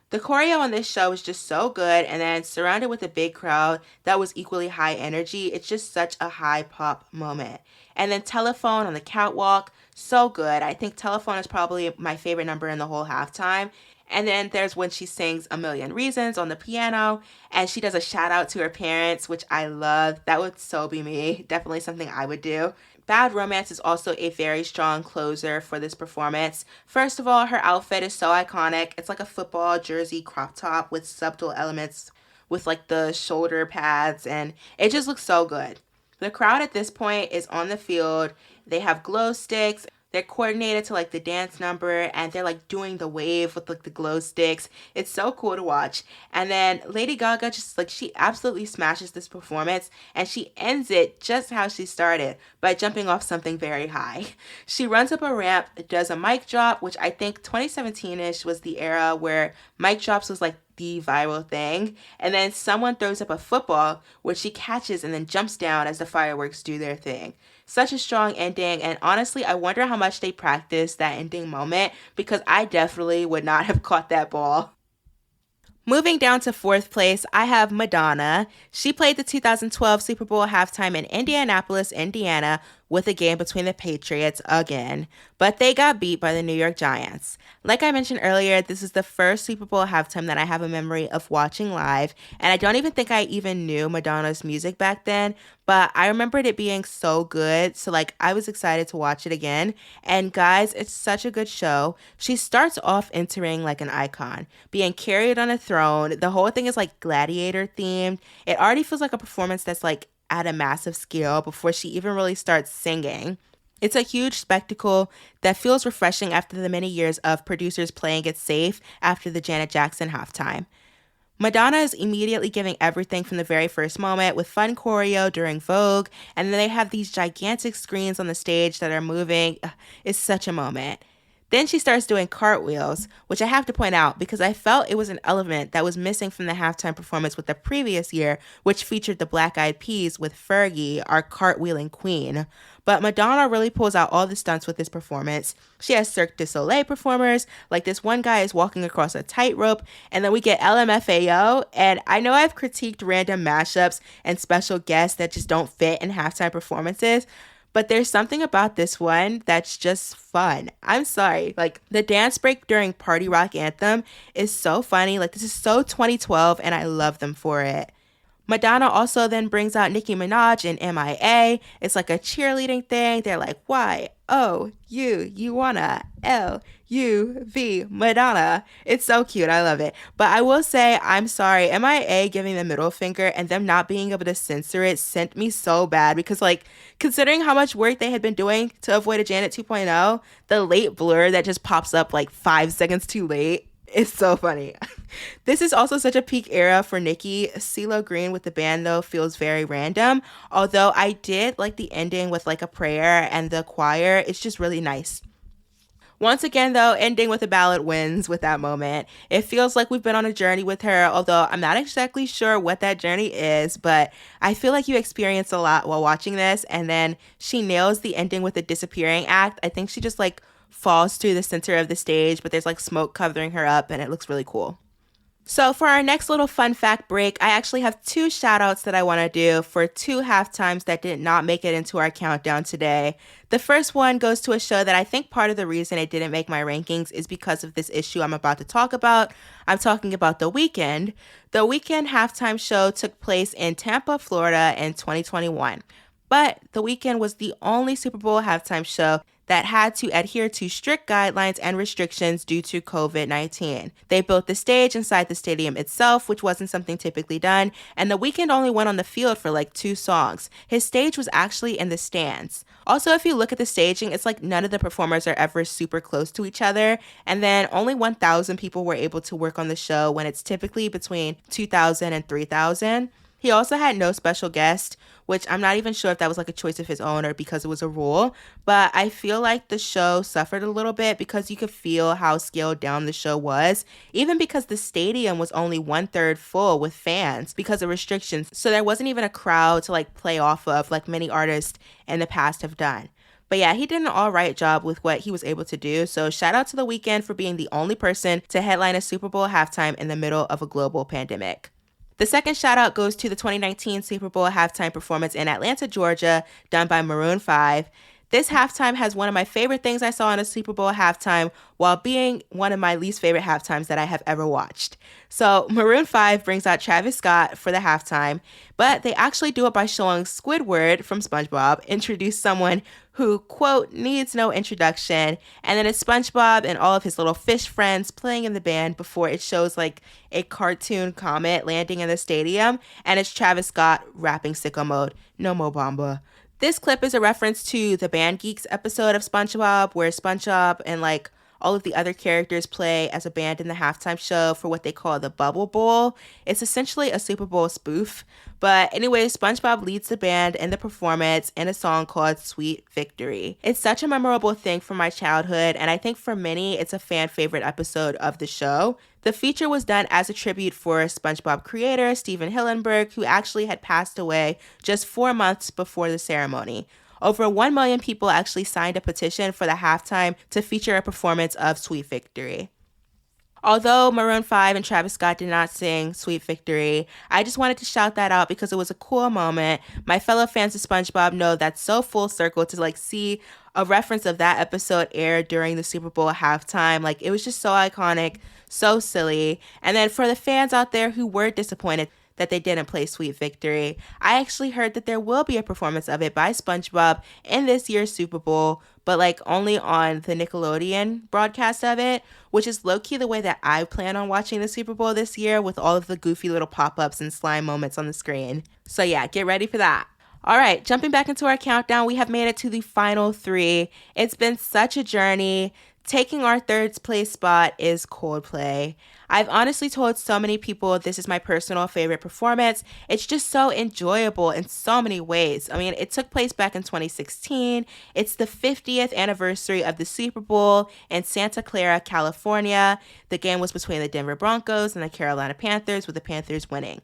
The choreo on this show is just so good, and then surrounded with a big crowd that was equally high energy, it's just such a high pop moment. And then Telephone on the catwalk, so good. I think Telephone is probably my favorite number in the whole halftime. And then there's when she sings A Million Reasons on the piano, and she does a shout out to her parents, which I love. That would so be me. Definitely something I would do. Bad Romance is also a very strong closer for this performance. First of all, her outfit is so iconic. It's like a football jersey crop top with subtle elements with like the shoulder pads, and it just looks so good. The crowd at this point is on the field. They have glow sticks. They're coordinated to like the dance number, and they're like doing the wave with like the glow sticks. It's so cool to watch. And then Lady Gaga just like, she absolutely smashes this performance, and she ends it just how she started, by jumping off something very high. She runs up a ramp, does a mic drop, which I think 2017-ish was the era where mic drops was like the viral thing. And then someone throws up a football, which she catches and then jumps down as the fireworks do their thing. Such a strong ending, and honestly, I wonder how much they practiced that ending moment, because I definitely would not have caught that ball. Moving down to fourth place, I have Madonna. She played the 2012 Super Bowl halftime in Indianapolis, Indiana, with a game between the Patriots again, but they got beat by the New York Giants. Like I mentioned earlier, this is the first Super Bowl halftime that I have a memory of watching live, and I don't even think I even knew Madonna's music back then, but I remembered it being so good, so like I was excited to watch it again. And guys, it's such a good show. She starts off entering like an icon, being carried on a throne. The whole thing is like gladiator themed. It already feels like a performance that's like at a massive scale before she even really starts singing. It's a huge spectacle that feels refreshing after the many years of producers playing it safe after the Janet Jackson halftime. Madonna is immediately giving everything from the very first moment with fun choreo during Vogue, and then they have these gigantic screens on the stage that are moving. It's such a moment. Then she starts doing cartwheels, which I have to point out because I felt it was an element that was missing from the halftime performance with the previous year, which featured the Black Eyed Peas with Fergie, our cartwheeling queen. But Madonna really pulls out all the stunts with this performance. She has Cirque du Soleil performers, like this one guy is walking across a tightrope, and then we get LMFAO, and I know I've critiqued random mashups and special guests that just don't fit in halftime performances, but there's something about this one that's just fun. I'm sorry. Like, the dance break during Party Rock Anthem is so funny. Like, this is so 2012, and I love them for it. Madonna also then brings out Nicki Minaj in MIA. It's like a cheerleading thing. They're like, Y-O-U, you wanna, L-U-V, Madonna. It's so cute. I love it. But I will say, I'm sorry, MIA giving the middle finger and them not being able to censor it sent me so bad because, like, considering how much work they had been doing to avoid a Janet 2.0, the late blur that just pops up like 5 seconds too late, it's so funny. This is also such a peak era for Nicki. CeeLo Green with the band, though, feels very random. Although I did like the ending with like a prayer and the choir. It's just really nice. Once again, though, ending with a ballad wins with that moment. It feels like we've been on a journey with her, although I'm not exactly sure what that journey is, but I feel like you experience a lot while watching this, and then she nails the ending with the disappearing act. I think she just like falls to the center of the stage, but there's like smoke covering her up, and it looks really cool. So for our next little fun fact break, I actually have 2 shout outs that I want to do for 2 halftimes that did not make it into our countdown today. The first one goes to a show that I think part of the reason it didn't make my rankings is because of this issue I'm about to talk about. I'm talking about The Weeknd. The Weeknd halftime show took place in Tampa, Florida in 2021. But The Weeknd was the only Super Bowl halftime show that had to adhere to strict guidelines and restrictions due to COVID-19. They built the stage inside the stadium itself, which wasn't something typically done, and The Weeknd only went on the field for like 2 songs. His stage was actually in the stands. Also, if you look at the staging, it's like none of the performers are ever super close to each other, and then only 1,000 people were able to work on the show when it's typically between 2,000 and 3,000. He also had no special guest, which I'm not even sure if that was like a choice of his own or because it was a rule. But I feel like the show suffered a little bit because you could feel how scaled down the show was, even because the stadium was only 1/3 full with fans because of restrictions. So there wasn't even a crowd to like play off of like many artists in the past have done. But yeah, he did an all right job with what he was able to do. So shout out to The Weeknd for being the only person to headline a Super Bowl halftime in the middle of a global pandemic. The second shout out goes to the 2019 Super Bowl halftime performance in Atlanta, Georgia, done by Maroon 5. This halftime has one of my favorite things I saw in a Super Bowl halftime while being one of my least favorite halftimes that I have ever watched. So Maroon 5 brings out Travis Scott for the halftime, but they actually do it by showing Squidward from SpongeBob introduce someone who, quote, needs no introduction, and then it's SpongeBob and all of his little fish friends playing in the band before it shows like a cartoon comet landing in the stadium, and it's Travis Scott rapping Sicko Mode, no mo bamba. This clip is a reference to the Band Geeks episode of SpongeBob, where SpongeBob and like all of the other characters play as a band in the halftime show for what they call the Bubble Bowl. It's essentially a Super Bowl spoof. But anyway, SpongeBob leads the band in the performance in a song called Sweet Victory. It's such a memorable thing from my childhood, and I think for many, it's a fan favorite episode of the show. The feature was done as a tribute for SpongeBob creator Steven Hillenburg, who actually had passed away just 4 months before the ceremony. Over 1 million people actually signed a petition for the halftime to feature a performance of Sweet Victory. Although Maroon 5 and Travis Scott did not sing Sweet Victory, I just wanted to shout that out because it was a cool moment. My fellow fans of SpongeBob know that's so full circle to like see a reference of that episode aired during the Super Bowl halftime. Like, it was just so iconic, so silly. And then for the fans out there who were disappointed that they didn't play Sweet Victory, I actually heard that there will be a performance of it by SpongeBob in this year's Super Bowl, but like only on the Nickelodeon broadcast of it, which is low-key the way that I plan on watching the Super Bowl this year, with all of the goofy little pop-ups and slime moments on the screen. So yeah, get ready for that. All right, jumping back into our countdown, we have made it to the final 3. It's been such a journey. Taking our third place spot is Coldplay. I've honestly told so many people this is my personal favorite performance. It's just so enjoyable in so many ways. I mean, it took place back in 2016. It's the 50th anniversary of the Super Bowl in Santa Clara, California. The game was between the Denver Broncos and the Carolina Panthers, with the Panthers winning.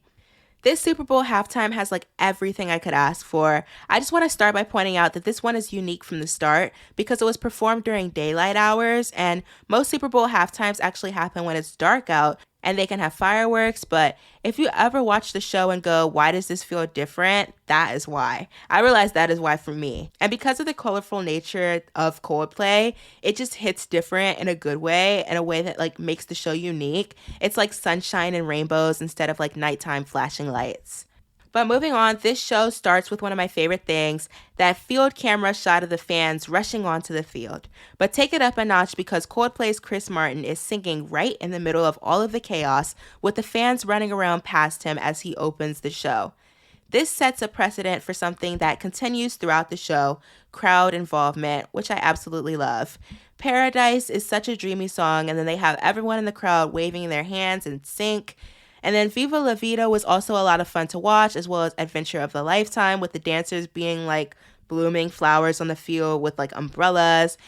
This Super Bowl halftime has like everything I could ask for. I just want to start by pointing out that this one is unique from the start because it was performed during daylight hours, and most Super Bowl halftimes actually happen when it's dark out and they can have fireworks. But if you ever watch the show and go, why does this feel different? That is why. I realized that is why for me. And because of the colorful nature of Coldplay, it just hits different in a good way, in a way that like makes the show unique. It's like sunshine and rainbows instead of like nighttime flashing lights. But moving on, this show starts with one of my favorite things, that field camera shot of the fans rushing onto the field. But take it up a notch because Coldplay's Chris Martin is singing right in the middle of all of the chaos, with the fans running around past him as he opens the show. This sets a precedent for something that continues throughout the show, crowd involvement, which I absolutely love. Paradise is such a dreamy song, and then they have everyone in the crowd waving their hands in sync. And then Viva La Vida was also a lot of fun to watch, as well as Adventure of a Lifetime, with the dancers being like blooming flowers on the field with like umbrellas.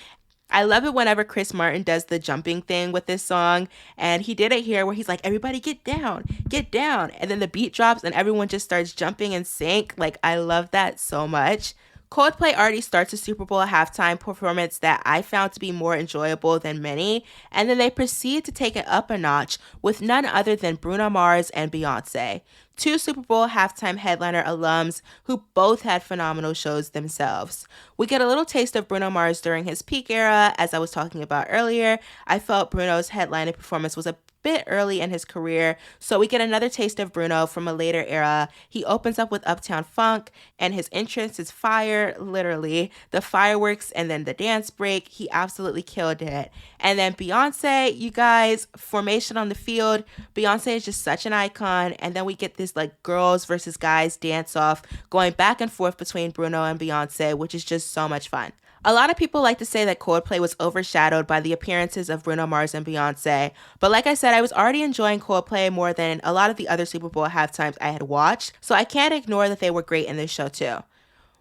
I love it whenever Chris Martin does the jumping thing with this song, and he did it here where he's like, everybody get down, and then the beat drops and everyone just starts jumping in sync. Like, I love that so much. Coldplay already starts a Super Bowl halftime performance that I found to be more enjoyable than many, and then they proceed to take it up a notch with none other than Bruno Mars and Beyonce, 2 Super Bowl halftime headliner alums who both had phenomenal shows themselves. We get a little taste of Bruno Mars during his peak era. As I was talking about earlier, I felt Bruno's headlining performance was a bit early in his career, so we get another taste of Bruno from a later era. He opens up with Uptown Funk, and his entrance is fire, literally. The fireworks and then the dance break, he absolutely killed it. And then Beyonce, you guys, formation on the field. Beyonce is just such an icon, and then we get this like girls versus guys dance off going back and forth between Bruno and Beyonce, which is just so much fun. A lot of people like to say that Coldplay was overshadowed by the appearances of Bruno Mars and Beyonce, but like I said, I was already enjoying Coldplay more than a lot of the other Super Bowl halftimes I had watched, so I can't ignore that they were great in this show too.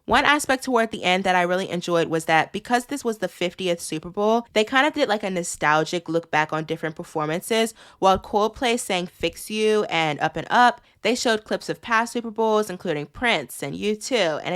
One aspect toward the end that I really enjoyed was that because this was the 50th Super Bowl, they kind of did like a nostalgic look back on different performances. While Coldplay sang Fix You and Up and Up, they showed clips of past Super Bowls, including Prince and U2, and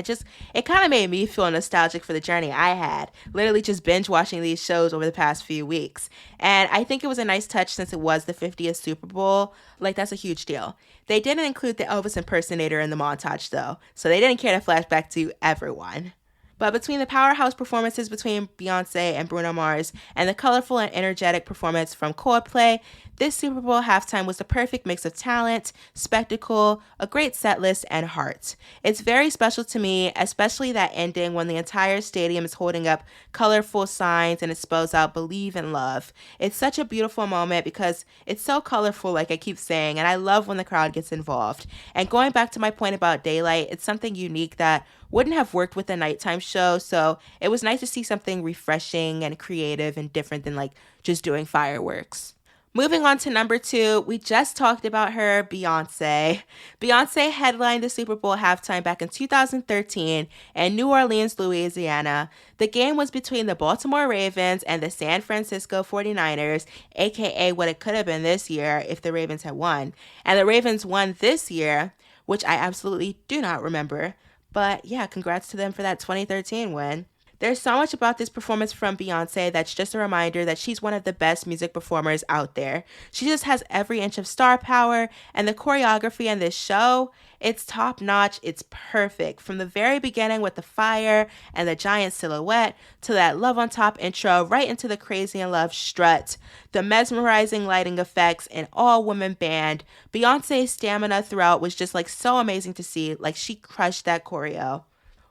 it kind of made me feel nostalgic for the journey I had, literally just binge watching these shows over the past few weeks. And I think it was a nice touch since it was the 50th Super Bowl. Like, that's a huge deal. They didn't include the Elvis impersonator in the montage, though, so they didn't care to flash back to everyone. But between the powerhouse performances between Beyonce and Bruno Mars and the colorful and energetic performance from Coldplay, this Super Bowl halftime was the perfect mix of talent, spectacle, a great set list, and heart. It's very special to me, especially that ending when the entire stadium is holding up colorful signs and it spells out "Believe in Love." It's such a beautiful moment because it's so colorful, like I keep saying, and I love when the crowd gets involved. And going back to my point about daylight, it's something unique that wouldn't have worked with a nighttime show, so it was nice to see something refreshing and creative and different than like just doing fireworks. Moving on to number 2, we just talked about her, Beyonce. Beyonce headlined the Super Bowl halftime back in 2013 in New Orleans, Louisiana. The game was between the Baltimore Ravens and the San Francisco 49ers, aka what it could have been this year if the Ravens had won. And the Ravens won this year, which I absolutely do not remember. But yeah, congrats to them for that 2013 win. There's so much about this performance from Beyonce that's just a reminder that she's one of the best music performers out there. She just has every inch of star power, and the choreography in this show, it's top notch, it's perfect. From the very beginning with the fire and the giant silhouette to that Love on Top intro right into the Crazy in Love strut, the mesmerizing lighting effects, and all-woman band, Beyonce's stamina throughout was just like so amazing to see, like she crushed that choreo.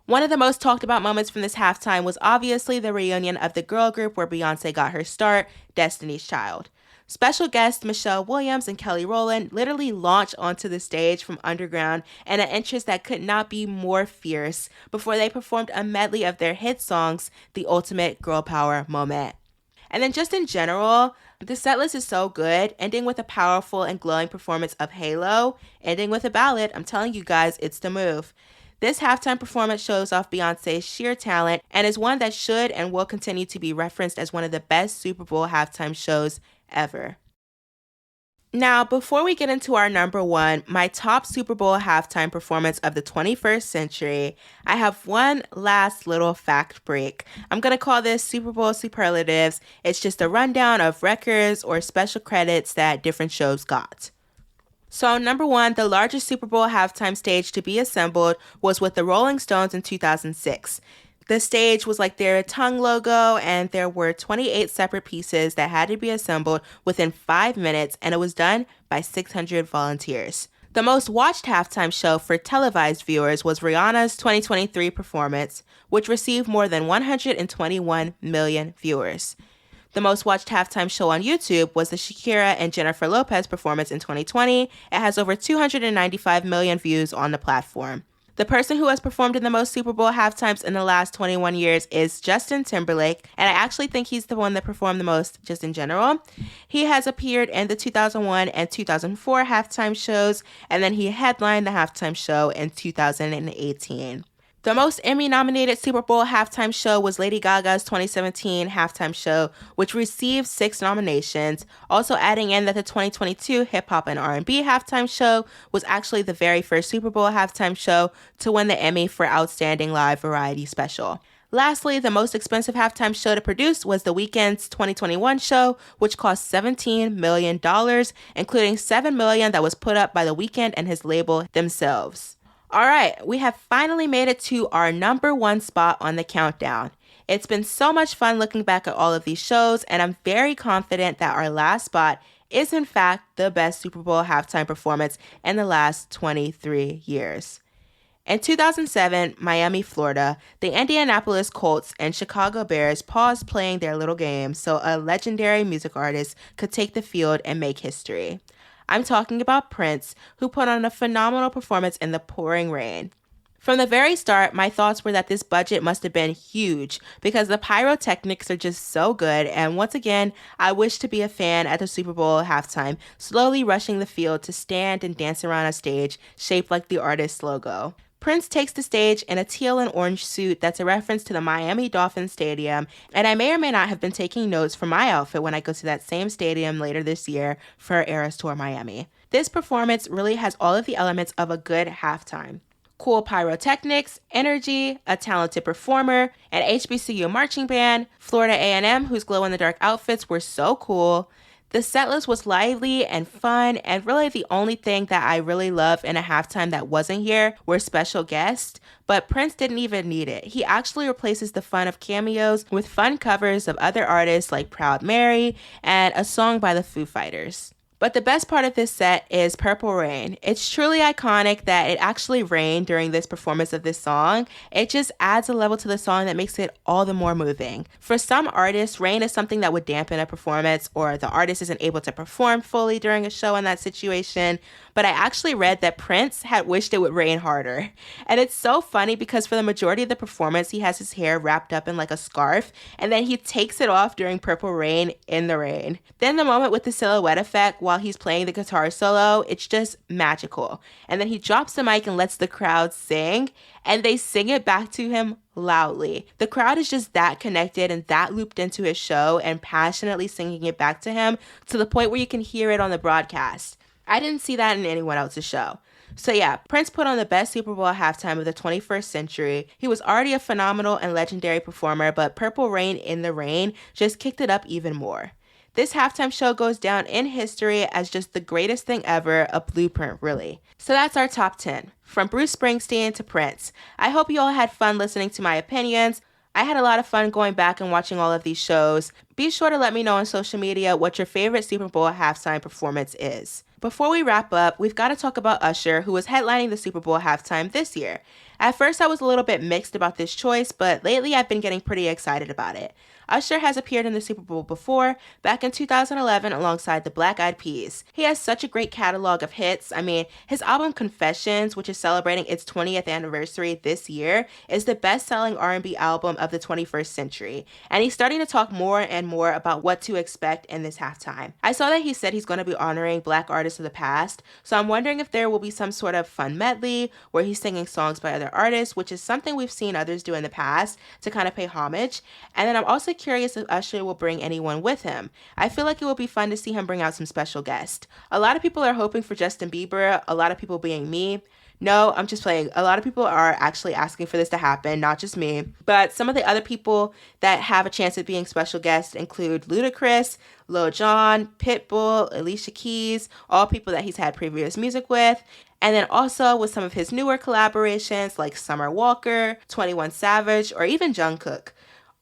One of the most talked about moments from this halftime was obviously the reunion of the girl group where Beyonce got her start, Destiny's Child. Special guests Michelle Williams and Kelly Rowland literally launched onto the stage from underground in an entrance that could not be more fierce before they performed a medley of their hit songs, the ultimate girl power moment. And then just in general, the setlist is so good, ending with a powerful and glowing performance of Halo, ending with a ballad. I'm telling you guys, it's the move. This halftime performance shows off Beyonce's sheer talent and is one that should and will continue to be referenced as one of the best Super Bowl halftime shows ever. Now, before we get into our number 1, my top Super Bowl halftime performance of the 21st century, I have one last little fact break. I'm going to call this Super Bowl superlatives. It's just a rundown of records or special credits that different shows got. So number 1, the largest Super Bowl halftime stage to be assembled was with the Rolling Stones in 2006. The stage was like their tongue logo, and there were 28 separate pieces that had to be assembled within 5 minutes, and it was done by 600 volunteers. The most watched halftime show for televised viewers was Rihanna's 2023 performance, which received more than 121 million viewers. The most watched halftime show on YouTube was the Shakira and Jennifer Lopez performance in 2020. It has over 295 million views on the platform. The person who has performed in the most Super Bowl halftimes in the last 21 years is Justin Timberlake, and I actually think he's the one that performed the most just in general. He has appeared in the 2001 and 2004 halftime shows, and then he headlined the halftime show in 2018. The most Emmy-nominated Super Bowl halftime show was Lady Gaga's 2017 halftime show, which received 6 nominations, also adding in that the 2022 hip-hop and R&B halftime show was actually the very first Super Bowl halftime show to win the Emmy for Outstanding Live Variety Special. Lastly, the most expensive halftime show to produce was The Weeknd's 2021 show, which cost $17 million, including $7 million that was put up by The Weeknd and his label themselves. All right, we have finally made it to our number 1 spot on the countdown. It's been so much fun looking back at all of these shows, and I'm very confident that our last spot is in fact the best Super Bowl halftime performance in the last 23 years. In 2007, Miami, Florida, the Indianapolis Colts and Chicago Bears paused playing their little game so a legendary music artist could take the field and make history. I'm talking about Prince, who put on a phenomenal performance in the pouring rain. From the very start, my thoughts were that this budget must have been huge because the pyrotechnics are just so good, and once again, I wish to be a fan at the Super Bowl halftime, slowly rushing the field to stand and dance around a stage shaped like the artist's logo. Prince takes the stage in a teal and orange suit that's a reference to the Miami Dolphins Stadium, and I may or may not have been taking notes for my outfit when I go to that same stadium later this year for Eras Tour Miami. This performance really has all of the elements of a good halftime. Cool pyrotechnics, energy, a talented performer, an HBCU marching band, Florida A&M whose glow-in-the-dark outfits were so cool. The setlist was lively and fun, and really the only thing that I really love in a halftime that wasn't here were special guests, but Prince didn't even need it. He actually replaces the fun of cameos with fun covers of other artists like Proud Mary and a song by the Foo Fighters. But the best part of this set is Purple Rain. It's truly iconic that it actually rained during this performance of this song. It just adds a level to the song that makes it all the more moving. For some artists, rain is something that would dampen a performance, or the artist isn't able to perform fully during a show in that situation. But I actually read that Prince had wished it would rain harder. And it's so funny because for the majority of the performance, he has his hair wrapped up in like a scarf, and then he takes it off during Purple Rain in the rain. Then the moment with the silhouette effect while he's playing the guitar solo, it's just magical. And then he drops the mic and lets the crowd sing, and they sing it back to him loudly. The crowd is just that connected and that looped into his show and passionately singing it back to him to the point where you can hear it on the broadcast. I didn't see that in anyone else's show. So yeah, Prince put on the best Super Bowl halftime of the 21st century. He was already a phenomenal and legendary performer, but Purple Rain in the Rain just kicked it up even more. This halftime show goes down in history as just the greatest thing ever, a blueprint really. So that's our top 10, from Bruce Springsteen to Prince. I hope you all had fun listening to my opinions. I had a lot of fun going back and watching all of these shows. Be sure to let me know on social media what your favorite Super Bowl halftime performance is. Before we wrap up, we've got to talk about Usher, who was headlining the Super Bowl halftime this year. At first, I was a little bit mixed about this choice, but lately I've been getting pretty excited about it. Usher has appeared in the Super Bowl before, back in 2011 alongside the Black Eyed Peas. He has such a great catalog of hits. I mean, his album Confessions, which is celebrating its 20th anniversary this year, is the best-selling R&B album of the 21st century. And he's starting to talk more and more about what to expect in this halftime. I saw that he said he's going to be honoring Black artists of the past, so I'm wondering if there will be some sort of fun medley where he's singing songs by other artists, which is something we've seen others do in the past to kind of pay homage. And then I'm also curious if Usher will bring anyone with him. I feel like it will be fun to see him bring out some special guests. A lot of people are hoping for Justin Bieber, a lot of people being me. No, I'm just playing. A lot of people are actually asking for this to happen, not just me. But some of the other people that have a chance at being special guests include Ludacris, Lil Jon, Pitbull, Alicia Keys, all people that he's had previous music with. And then also with some of his newer collaborations like Summer Walker, 21 Savage, or even Jungkook.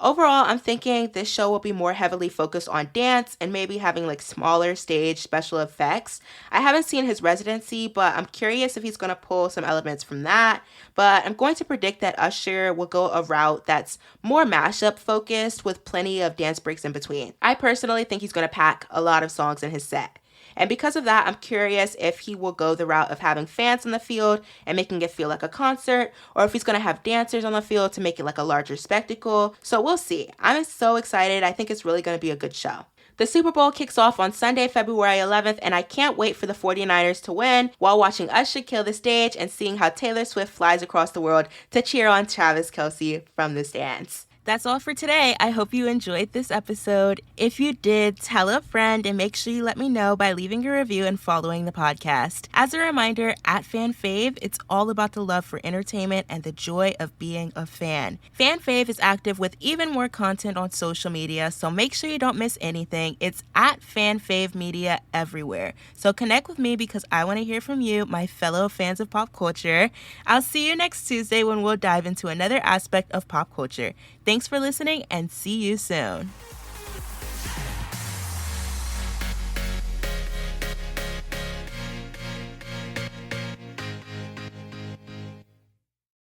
Overall, I'm thinking this show will be more heavily focused on dance and maybe having like smaller stage special effects. I haven't seen his residency, but I'm curious if he's going to pull some elements from that. But I'm going to predict that Usher will go a route that's more mashup focused with plenty of dance breaks in between. I personally think he's going to pack a lot of songs in his set. And because of that, I'm curious if he will go the route of having fans on the field and making it feel like a concert, or if he's going to have dancers on the field to make it like a larger spectacle. So we'll see. I'm so excited. I think it's really going to be a good show. The Super Bowl kicks off on Sunday, February 11th, and I can't wait for the 49ers to win while watching Usher kill the stage and seeing how Taylor Swift flies across the world to cheer on Travis Kelce from the stands. That's all for today. I hope you enjoyed this episode. If you did, tell a friend and make sure you let me know by leaving a review and following the podcast. As a reminder, at Fan Fave, it's all about the love for entertainment and the joy of being a fan. Fan Fave is active with even more content on social media, so make sure you don't miss anything. It's at Fan Fave Media everywhere. So connect with me because I want to hear from you, my fellow fans of pop culture. I'll see you next Tuesday when we'll dive into another aspect of pop culture. Thanks for listening and see you soon.